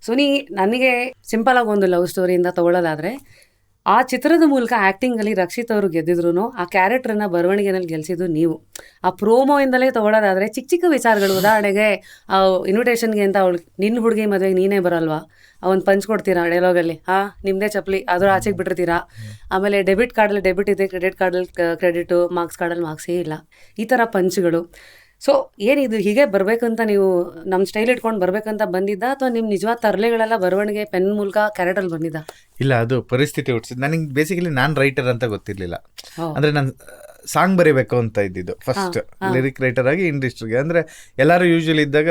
ಸುನಿ, ನನಗೆ ಸಿಂಪಲ್ ಆಗಿ ಒಂದು ಲವ್ ಸ್ಟೋರಿಯಿಂದ ತಗೊಳ್ಳೋದಾದ್ರೆ, ಆ ಚಿತ್ರದ ಮೂಲಕ ಆ್ಯಕ್ಟಿಂಗಲ್ಲಿ ರಕ್ಷಿತ್ ಅವರು ಗೆದ್ದಿದ್ರು, ಆ ಕ್ಯಾರೆಕ್ಟರ್ನ ಬರವಣಿಗೆನಲ್ಲಿ ಗೆಲ್ಸಿದ್ದು ನೀವು. ಆ ಪ್ರೋಮೋಯಿಂದಲೇ ತಗೊಳ್ಳೋದಾದ್ರೆ ಚಿಕ್ಕ ಚಿಕ್ಕ ವಿಚಾರಗಳು, ಉದಾಹರಣೆಗೆ ಇನ್ವಿಟೇಷನ್ಗೆ ಅಂತ ಅವಳು ನಿನ್ನ ಹುಡುಗಿ ಮದುವೆಗೆ ನೀನೇ ಬರಲ್ವಾ, ಒಂದು ಪಂಚ್ ಕೊಡ್ತೀರಾ ಡೈಲಾಗಲ್ಲಿ, ನಿಮ್ಮದೇ ಚಪ್ಪಲಿ ಅದ್ರ ಆಚೆಗೆ ಬಿಟ್ಟಿರ್ತೀರಾ. ಆಮೇಲೆ ಡೆಬಿಟ್ ಕಾರ್ಡಲ್ಲಿ ಡೆಬಿಟ್ ಇದೆ, ಕ್ರೆಡಿಟ್ ಕಾರ್ಡಲ್ಲಿ ಕ್ರೆಡಿಟು, ಮಾರ್ಕ್ಸ್ ಕಾರ್ಡಲ್ಲಿ ಮಾರ್ಕ್ಸೇ ಇಲ್ಲ, ಈ ಥರ ಪಂಚ್ಗಳು. ಸೊ ಏನಿದು ಹೀಗೆ ಬರಬೇಕಂತ ನೀವು ನಮ್ಮ ಸ್ಟೈಲ್ ಇಟ್ಕೊಂಡು ಬರಬೇಕಂತ ಬಂದಿದ್ದ, ಅಥವಾ ನಿಮ್ಮ ನಿಜವಾದ ತರಲೆಗಳೆಲ್ಲ ಬರವಣಿಗೆ ಪೆನ್ ಮೂಲಕ ಕ್ಯಾರೆಕ್ಟರ್ ಬಂದಿದ್ದ? ಇಲ್ಲ, ಅದು ಪರಿಸ್ಥಿತಿ ಹುಟ್ಟಿಸಿದ್ದು. ನನಗೆ ಬೇಸಿಕಲಿ ನಾನು ರೈಟರ್ ಅಂತ ಗೊತ್ತಿರಲಿಲ್ಲ. ಅಂದರೆ ನಾನು ಸಾಂಗ್ ಬರೀಬೇಕು ಅಂತ ಇದ್ದಿದ್ದು ಫಸ್ಟ್, ಲಿರಿಕ್ ರೈಟರ್ ಆಗಿ ಇಂಡಸ್ಟ್ರಿಗೆ. ಅಂದರೆ ಎಲ್ಲರೂ ಯೂಶಲಿ ಇದ್ದಾಗ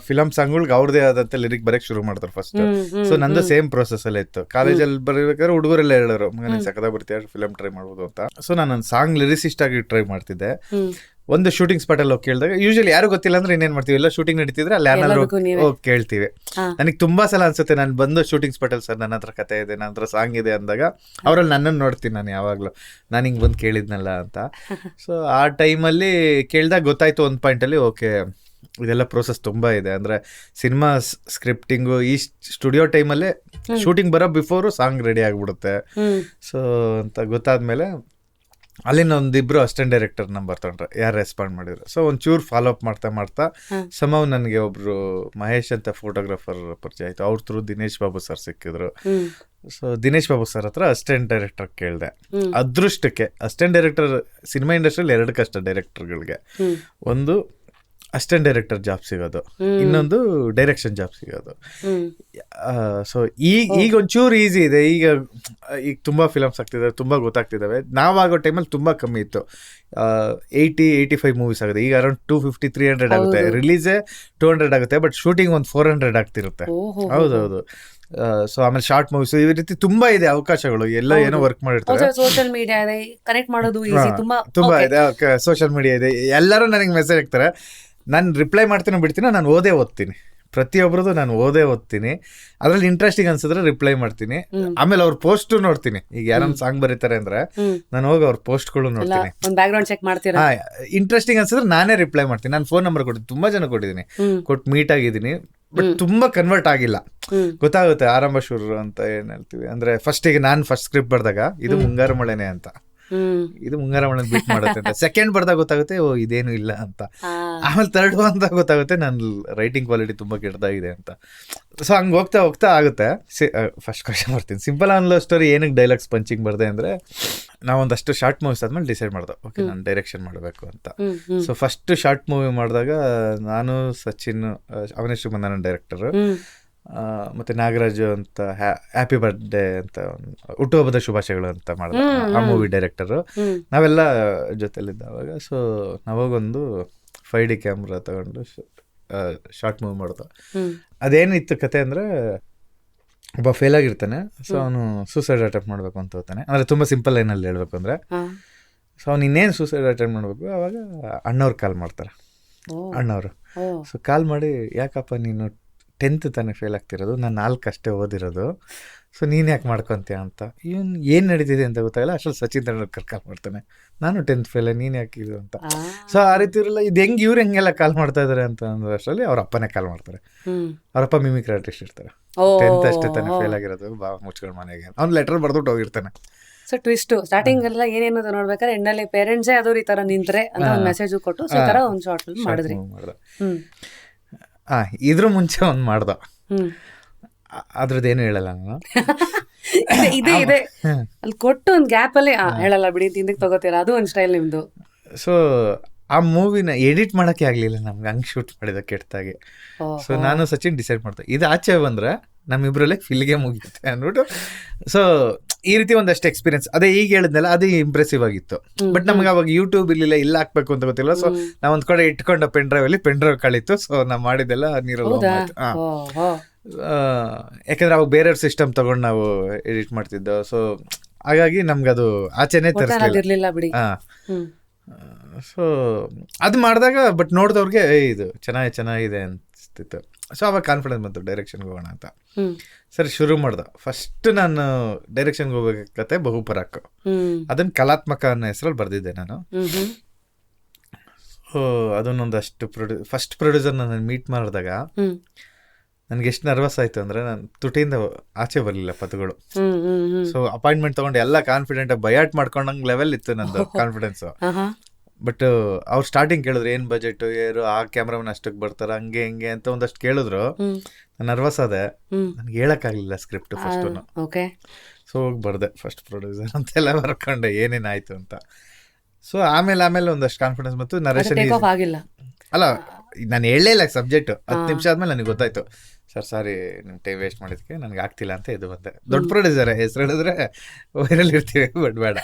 ಫಿಲಮ್ ಸಾಂಗ್ಗಳಿಗೆ ಅವ್ರದೇ ಆದಂಥ ಲಿರಿಕ್ ಬರೋಕ್ಕೆ ಶುರು ಮಾಡ್ತಾರೆ ಫಸ್ಟ್. ಸೊ ನಂದು ಸೇಮ್ ಪ್ರೊಸೆಸ್ ಅಲ್ಲೇ ಇತ್ತು. ಕಾಲೇಜಲ್ಲಿ ಬರೀಬೇಕಾದ್ರೆ ಹುಡುಗರೆಲ್ಲ ಹೇಳೋರು, ಮಗನೇ ಸಕದ ಬರ್ತೀಯ, ಫಿಲಮ್ ಟ್ರೈ ಮಾಡ್ಬೋದು ಅಂತ. ಸೊ ನಾನು ಸಾಂಗ್ ಲಿರಿಸಿಸ್ಟ್ ಆಗಿ ಟ್ರೈ ಮಾಡ್ತಿದ್ದೆ. ಒಂದು ಶೂಟಿಂಗ್ ಸ್ಪಾಟ್ ಅಲ್ಲಿ ಹೋಗಿ ಕೇಳಿದಾಗ, ಯೂಶಲಿ ಯಾರು ಗೊತ್ತಿಲ್ಲ ಅಂದ್ರೆ ಇನ್ನೇನ್ ಮಾಡ್ತೀವಿ, ಎಲ್ಲ ಶೂಟಿಂಗ್ ನಡೀತಿದ್ರೆ ಅಲ್ಲಿ ಯಾರು ಹೋಗಿ ಕೇಳ್ತೀವಿ. ನನಗೆ ತುಂಬಾ ಸಲ ಅನ್ಸುತ್ತೆ, ನಾನು ಬಂದು ಶೂಟಿಂಗ್ ಸ್ಪಾಟ್ ಅಲ್ಲಿ, ಸರ್ ನನ್ನ ಹತ್ರ ಕತೆ ಇದೆ, ನನ್ನ ಹತ್ರ ಸಾಂಗ್ ಇದೆ ಅಂದಾಗ ಅವ್ರಲ್ಲಿ ನನ್ನನ್ನು ನೋಡ್ತೀನಿ ನಾನು ಯಾವಾಗ್ಲೂ, ನಾನು ಹಿಂಗೆ ಬಂದು ಕೇಳಿದ್ನಲ್ಲ ಅಂತ. ಸೊ ಆ ಟೈಮಲ್ಲಿ ಕೇಳಿದಾಗ ಗೊತ್ತಾಯ್ತು ಒಂದು ಪಾಯಿಂಟಲ್ಲಿ, ಓಕೆ ಇದೆಲ್ಲ ಪ್ರೋಸೆಸ್ ತುಂಬ ಇದೆ. ಅಂದರೆ ಸಿನಿಮಾ ಸ್ಕ್ರಿಪ್ಟಿಂಗು ಈ ಸ್ಟುಡಿಯೋ ಟೈಮಲ್ಲೇ ಶೂಟಿಂಗ್ ಬರೋ ಬಿಫೋರು ಸಾಂಗ್ ರೆಡಿ ಆಗಿಬಿಡುತ್ತೆ. ಸೊ ಅಂತ ಗೊತ್ತಾದ್ಮೇಲೆ ಅಲ್ಲಿನ ಒಂದಿಬ್ರು ಅಸಿಸ್ಟೆಂಟ್ ಡೈರೆಕ್ಟರ್ ನಂಬರ್ ತೊಗೊಂಡ್ರೆ, ಯಾರು ರೆಸ್ಪಾಂಡ್ ಮಾಡಿದ್ರು. ಸೊ ಒಂಚೂರು ಫಾಲೋ ಅಪ್ ಮಾಡ್ತಾ ಸಮಾವ್ ನನಗೆ ಒಬ್ರು ಮಹೇಶ್ ಅಂತ ಫೋಟೋಗ್ರಾಫರ್ ಪರಿಚಯ ಆಯಿತು. ಅವ್ರ ಥ್ರೂ ದಿನೇಶ್ ಬಾಬು ಸರ್ ಸಿಕ್ಕಿದ್ರು. ಸೊ ದಿನೇಶ್ ಬಾಬು ಸರ್ ಹತ್ರ ಅಸಿಸ್ಟೆಂಟ್ ಡೈರೆಕ್ಟರ್ ಕೇಳಿದೆ. ಅದೃಷ್ಟಕ್ಕೆ ಅಸಿಸ್ಟೆಂಟ್ ಡೈರೆಕ್ಟರ್ ಸಿನಿಮಾ ಇಂಡಸ್ಟ್ರಿಯಲ್ಲಿ ಎರಡು ಕಷ್ಟ ಡೈರೆಕ್ಟರ್ಗಳಿಗೆ, ಒಂದು ಅಸಿಸ್ಟೆಂಟ್ ಡೈರೆಕ್ಟರ್ ಜಾಬ್ ಸಿಗೋದು, ಇನ್ನೊಂದು ಡೈರೆಕ್ಷನ್ ಜಾಬ್ ಸಿಗೋದು. ಸೊ ಈಗ ಒಂಚೂರು ಈಸಿ ಇದೆ. ಈಗ ತುಂಬ ಫಿಲಮ್ಸ್ ಆಗ್ತಿದ್ದಾವೆ, ತುಂಬ ಗೊತ್ತಾಗ್ತಿದ್ದಾವೆ. ನಾವಾಗೋ ಟೈಮಲ್ಲಿ ತುಂಬ ಕಮ್ಮಿ ಇತ್ತು. 80-85 ಮೂವೀಸ್ ಆಗುತ್ತೆ. ಈಗ ಅರೌಂಡ್ 250-300 ಆಗುತ್ತೆ. ರಿಲೀಸೇ 200 ಆಗುತ್ತೆ, ಬಟ್ ಶೂಟಿಂಗ್ ಒಂದು 400 ಆಗ್ತಿರುತ್ತೆ. ಹೌದೌದು. ಸೊ ಆಮೇಲೆ ಶಾರ್ಟ್ ಮೂವೀಸ್, ಈ ರೀತಿ ತುಂಬಾ ಇದೆ ಅವಕಾಶಗಳು. ಎಲ್ಲ ಏನೋ ವರ್ಕ್ ಮಾಡಿರ್ತಾರೆ. ಸೋಷಿಯಲ್ ಮೀಡಿಯಾ ಇದೆ, ಕನೆಕ್ಟ್ ಮಾಡೋದು ತುಂಬಾ ಇದೆ. ಸೋಷಿಯಲ್ ಮೀಡಿಯಾ ಇದೆ, ಎಲ್ಲರೂ ನನಗೆ ಮೆಸೇಜ್ ಹಾಕ್ತಾರೆ. ನಾನು ರಿಪ್ಲೈ ಮಾಡ್ತೀನಿ ಬಿಡ್ತೀನಿ, ನಾನು ಓದ್ತೀನಿ. ಪ್ರತಿಯೊಬ್ಬರದು ನಾನು ಓದ್ತೀನಿ. ಅದ್ರಲ್ಲಿ ಇಂಟ್ರೆಸ್ಟಿಂಗ್ ಅನ್ಸಿದ್ರೆ ರಿಪ್ಲೈ ಮಾಡ್ತೀನಿ. ಆಮೇಲೆ ಅವ್ರ ಪೋಸ್ಟ್ ನೋಡ್ತೀನಿ. ಈಗ ಯಾರನ್ನ ಸಾಂಗ್ ಬರೀತಾರೆ ಅಂದ್ರೆ ನಾನು ಹೋಗಿ ಅವ್ರ ಪೋಸ್ಟ್ಗಳು ನೋಡ್ತೀನಿ. ಬ್ಯಾಕ್ಗ್ರೌಂಡ್ ಚೆಕ್ ಮಾಡ್ತೀರಾ? ಇಂಟ್ರೆಸ್ಟಿಂಗ್ ಅನ್ಸಿದ್ರೆ ನಾನೇ ರಿಪ್ಲೈ ಮಾಡ್ತೀನಿ. ನಾನು ಫೋನ್ ನಂಬರ್ ಕೊಟ್ಟಿದ್ದೀನಿ, ತುಂಬಾ ಜನ ಕೊಟ್ಟಿದ್ದೀನಿ, ಕೊಟ್ಟು ಮೀಟ್ ಆಗಿದ್ದೀನಿ. ಬಟ್ ತುಂಬಾ ಕನ್ವರ್ಟ್ ಆಗಿಲ್ಲ. ಗೊತ್ತಾಗುತ್ತೆ ಆರಂಭ ಶುರು ಅಂತ ಏನ್ ಹೇಳ್ತೀವಿ. ಅಂದ್ರೆ ಫಸ್ಟಿಗೆ ನಾನು ಫಸ್ಟ್ ಸ್ಕ್ರಿಪ್ಟ್ ಬರ್ದಾಗ ಇದು ಮುಂಗಾರು ಮಳೆನೆ ಅಂತ, ಇದು ಮುಂಗಾರ ಮಳೆ ಬಿಟ್ ಮಾಡುತ್ತೆ ಅಂತ. ಸೆಕೆಂಡ್ ಬರ್ದಾಗ ಗೊತ್ತಾಗುತ್ತೆ, ಓ ಇದೇನು ಇಲ್ಲ ಅಂತ. ಆಮೇಲೆ ಥರ್ಡ್ ಅಂತ ಗೊತ್ತಾಗುತ್ತೆ, ನನ್ನ ರೈಟಿಂಗ್ ಕ್ವಾಲಿಟಿ ತುಂಬಾ ಕೆಟ್ಟದಾಗಿದೆ ಅಂತ. ಸೊ ಹಂಗೆ ಹೋಗ್ತಾ ಆಗುತ್ತೆ. ಫಸ್ಟ್ ಕ್ವಶನ್ ಬರ್ತೀನಿ. ಸಿಂಪಲ್ ಆನ್ ಲವ್ ಸ್ಟೋರಿ ಏನಕ್ಕೆ ಡೈಲಾಗ್ಸ್ ಪಂಚಿಂಗ್ ಬರ್ದೆ ಅಂದ್ರೆ, ನಾವೊಂದಷ್ಟು ಶಾರ್ಟ್ ಮೂವೀಸ್ ಆದ್ಮೇಲೆ ಡಿಸೈಡ್ ಮಾಡ್ದೆ, ಓಕೆ ನಾನು ಡೈರೆಕ್ಷನ್ ಮಾಡಬೇಕು ಅಂತ. ಸೊ ಫಸ್ಟ್ ಶಾರ್ಟ್ ಮೂವಿ ಮಾಡಿದಾಗ ನಾನು, ಸಚಿನ್, ಅವನೇಶ್ ನನ್ನ ಡೈರೆಕ್ಟರ್, ಮತ್ತೆ ನಾಗರಾಜು ಅಂತ ಹ್ಯಾಪಿ ಬರ್ತ್ಡೇ ಅಂತ ಹುಟ್ಟುಹಬ್ಬದ ಶುಭಾಶಯಗಳು ಅಂತ ಮಾಡಿದ ಆ ಮೂವಿ ಡೈರೆಕ್ಟರು. ನಾವೆಲ್ಲ ಜೊತೆಲಿದ್ದಾವಾಗ. ಸೊ ನಾವಾಗೊಂದು 5D ಕ್ಯಾಮ್ರಾ ತಗೊಂಡು ಶಾರ್ಟ್ ಮೂವಿ ಮಾಡ್ದ. ಅದೇನಿತ್ತು ಕತೆ ಅಂದರೆ, ಒಬ್ಬ ಫೇಲ್ ಆಗಿರ್ತಾನೆ. ಸೊ ಅವನು ಸೂಸೈಡ್ ಅಟೆಂಪ್ಟ್ ಮಾಡಬೇಕು ಅಂತ ಹೋಗ್ತಾನೆ. ಅಂದರೆ ತುಂಬ ಸಿಂಪಲ್ ಲೈನಲ್ಲಿ ಹೇಳ್ಬೇಕು ಅಂದರೆ, ಸೊ ಅವ್ನು ಇನ್ನೇನು ಸೂಸೈಡ್ ಅಟೆಂಪ್ಟ್ ಮಾಡಬೇಕು, ಆವಾಗ ಅಣ್ಣವ್ರು ಕಾಲ್ ಮಾಡ್ತಾರೆ. ಅಣ್ಣವರು ಸೊ ಕಾಲ್ ಮಾಡಿ, ಯಾಕಪ್ಪ ನೀನು 10th ತಾನೇ ಫೇಲ್ ಆಗ್ತಿರೋದು, ನಾನು 4 ಅಷ್ಟೇ ಓದಿರೋದು, ಸೊ ನೀನು ಯಾಕೆ ಮಾಡ್ಕೊತೀಯ ಅಂತ. ಇವನು ಏನು ನಡೀತಿದೆ ಅಂತ ಗೊತ್ತಾಗಲ್ಲ. ಅಷ್ಟರಲ್ಲಿ ಸಚಿನ್ ತೆಂಡೂಲ್ಕರ್ ಕಾಲ್ ಮಾಡ್ತಾನೆ, ನಾನು 10th ಫೇಲ್, ನೀನು ಯಾಕೆ ಇದು ಅಂತ. ಸೊ ಆ ರೀತಿ ಇರಲ್ಲ, ಇದು ಇವ್ರು ಹೆಂಗೆಲ್ಲ ಕಾಲ್ ಮಾಡ್ತಾ ಇದ್ದಾರೆ ಅಂತ ಅಂದ್ರೆ ಅಷ್ಟರಲ್ಲಿ ಅವ್ರ ಅಪ್ಪನೇ ಕಾಲ್ ಮಾಡ್ತಾರೆ. ಅವರಪ್ಪ ಮಿಮಿಕ್ರಿ ಆರ್ಟಿಸ್ಟ್ ಇರ್ತಾರೆ. 10th ಅಷ್ಟೇ ತಾನೇ ಫೇಲ್ ಆಗಿರೋದು, ಬಾ ಮುಚ್ಕೊಂಡು ಮನೆಗೆ. ಅವ್ನು ಲೆಟರ್ ಬರ್ದುಟ್ಟು ಹೋಗಿರ್ತಾನೆ. ಸೊ ಟ್ವಿಸ್ಟ್ ಸ್ಟಾರ್ಟಿಂಗ್ ಎಲ್ಲ ಏನೇನು ನೋಡ್ಬೇಕಾದ್ರೆ ಎಂಡಲ್ಲಿ ಪೇರೆಂಟ್ಸೇ ಅದು ಈ ತರ ನಿಂತ್ರೆ ಅಂತ ಒಂದು ಮೆಸೇಜ್ ಕೊಟ್ಟು, ಸೊ ಈ ತರ ಒಂದು ಶಾರ್ಟ್ ಫಿಲ್ಮ್ ಮಾಡಿದ್ರಿ. ಇದ್ರ ಮುಂಚೆ ಒಂದು ಮಾಡ್ದ, ಅದ್ರದ್ದೇನು ಹೇಳಲ್ಲ ನಾನು. ಇದೆ ಅಲ್ಲಿ ಕೊಟ್ಟು ಒಂದು ಗ್ಯಾಪ್ ಅಲ್ಲಿ ಹೇಳಲ್ಲ ಬಿಡಿ, ಹಿಂದಕ್ಕೆ ತಗೋತೀರಾ, ಅದು ಒಂದು ಸ್ಟೈಲ್ ನಿಮ್ದು. ಸೊ ಆ ಮೂವಿನ ಎಡಿಟ್ ಮಾಡೋಕ್ಕೆ ಆಗಲಿಲ್ಲ ನಮ್ಗೆ, ಹಂಗೆ ಶೂಟ್ ಮಾಡಿದ ಕೆಟ್ಟದಾಗಿ. ಸೊ ನಾನು ಸಚಿನ್ ಡಿಸೈಡ್ ಮಾಡ್ದೆ, ಇದು ಆಚೆ ಬಂದರೆ ನಮ್ಮಿಬ್ರಲ್ಲೇ ಫಿಲ್ಗೆ ಮುಗಿಯುತ್ತೆ ಅಂದ್ಬಿಟ್ಟು. ಸೊ ಈ ರೀತಿ ಒಂದಷ್ಟು ಎಕ್ಸ್ಪೀರಿಯನ್ಸ್, ಅದೇ ಈಗ ಹೇಳಿದ್ನಲ್ಲ, ಅದೇ ಇಂಪ್ರೆಸಿವ್ ಆಗಿತ್ತು. ಬಟ್ ನಮ್ಗೆ ಅವಾಗ ಯೂಟ್ಯೂಬ್ ಇಲ್ಲ ಹಾಕ್ಬೇಕು ಅಂತ ಗೊತ್ತಿಲ್ಲ. ಸೊ ನಾವು ಒಂದ್ ಕಡೆ ಇಟ್ಕೊಂಡ ಪೆನ್ ಡ್ರೈವ್ ಕಳೀತು. ಸೊ ನಾವು ಮಾಡಿದ್ದೆಲ್ಲ ನೀರಲ್ಲಿ ಯಾಕಂದ್ರೆ ಅವಾಗ ಬೇರೆಯವ್ರ ಸಿಸ್ಟಮ್ ತಗೊಂಡು ನಾವು ಎಡಿಟ್ ಮಾಡ್ತಿದ್ದೋ. ಸೊ ಹಾಗಾಗಿ ನಮ್ಗೆ ಅದು ಆಚೆನೆ ತರಿಸ್ಲಿಲ್ಲ. ಸೊ ಅದು ಮಾಡಿದಾಗ ಬಟ್ ನೋಡಿದವ್ರಿಗೆ ಇದು ಚೆನ್ನಾಗಿದೆ ಅನಿಸ್ತಿತ್ತು. ಸೊ ಅವಾಗ ಕಾನ್ಫಿಡೆನ್ಸ್ ಬಂತು ಡೈರೆಕ್ಷನ್ಗೆ ಹೋಗೋಣ ಅಂತ. ಸರಿ ಶುರು ಮಾಡ್ದೆ. ಫಸ್ಟ್ ನಾನು ಡೈರೆಕ್ಷನ್ಗೆ ಹೋಗ್ಬೇಕತ್ತೆ ಬಹುಪರಾಕ್, ಅದನ್ನ ಕಲಾತ್ಮಕ ಅನ್ನೋ ಹೆಸರಲ್ಲಿ ಬರ್ದಿದ್ದೆ ನಾನು. ಸೊ ಅದನ್ನೊಂದಷ್ಟು ಫಸ್ಟ್ ಪ್ರೊಡ್ಯೂಸರ್ ನಾನು ಮೀಟ್ ಮಾಡಿದಾಗ ನನಗೆ ಎಷ್ಟು ನರ್ವಸ್ ಆಯಿತು ಅಂದರೆ ನಾನು ತುಟಿಯಿಂದ ಆಚೆ ಬರಲಿಲ್ಲ ಪದಗಳು. ಹ್ಮ್ ಹ್ಮ್ ಹ್ಮ್ ಸೊ ಅಪಾಯಿಂಟ್ಮೆಂಟ್ ತೊಗೊಂಡು ಎಲ್ಲ ಕಾನ್ಫಿಡೆಂಟ್ ಬಯಾಟ್ ಮಾಡ್ಕೊಂಡಂಗೆ ಲೆವೆಲ್ ಇತ್ತು ನಂದು ಕಾನ್ಫಿಡೆನ್ಸು. ಆಹಾ. ಬಟ್ ಅವ್ರು ಸ್ಟಾರ್ಟಿಂಗ್ ಕೇಳಿದ್ರು ಏನು ಬಜೆಟು ಏನು ಆ ಕ್ಯಾಮ್ರಾಮನ್ ಅಷ್ಟಕ್ಕೆ ಬರ್ತಾರೆ ಹಂಗೆ ಹಿಂಗೆ ಅಂತ ಒಂದಷ್ಟು ಕೇಳಿದ್ರು. ಹ್ಮ್ ನಾನು ನರ್ವಸ್ ಆದೆ, ಹ್ಮ್ ನನಗೆ ಹೇಳೋಕ್ಕಾಗಲಿಲ್ಲ ಸ್ಕ್ರಿಪ್ಟ್ ಫಸ್ಟು. ಓಕೆ. ಸೊ ಹೋಗಿ ಬರ್ದೆ ಫಸ್ಟ್ ಪ್ರೊಡ್ಯೂಸರ್ ಅಂತೆಲ್ಲ ಬರ್ಕೊಂಡೆ ಏನೇನಾಯಿತು ಅಂತ. ಸೊ ಆಮೇಲೆ ಒಂದಷ್ಟು ಕಾನ್ಫಿಡೆನ್ಸ್ ಮತ್ತು ನರೇಶನ್ ಟೇಕ್ ಆಫ್ ಆಗಿಲ್ಲ. ಅಲ್ಲ ನಾನು ಹೇಳಲೇ ಇಲ್ಲ ಸಬ್ಜೆಕ್ಟು. 10 ನಿಮಿಷ ಆದಮೇಲೆ ನನಗೆ ಗೊತ್ತಾಯ್ತು, ಸರ್ ಸಾರಿ ನಿಮ್ಮ ಟೈಮ್ ವೇಸ್ಟ್ ಮಾಡಿದ್ದಕ್ಕೆ ನನಗೆ ಆಗ್ತಿಲ್ಲ ಅಂತ ಇದು ಬಂದೆ. ದೊಡ್ಡ ಪ್ರೊಡ್ಯೂಸರ್ ಹೆಸರು ಹೇಳಿದ್ರೆ ವೈರಲ್ ಇರ್ತೀವಿ, ಬಟ್ ಬೇಡ.